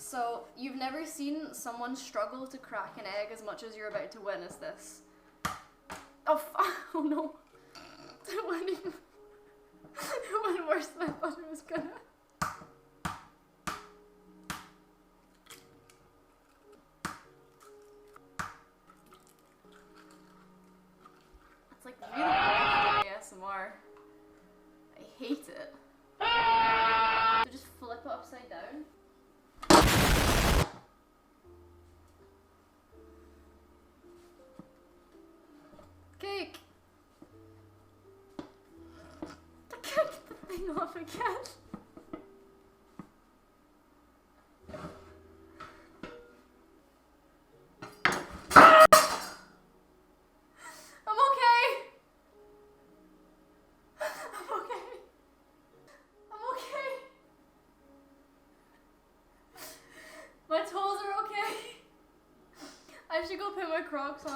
So, you've never seen someone struggle to crack an egg as much as you're about to witness this. Oh, oh no. It went even... It went worse than I thought it was gonna. It's like really bad ASMR. I hate it. So just flip it upside down. Cake! I can't get the thing off again. I'm okay. I'm okay. I'm okay. My toes are okay. I should go put my Crocs on.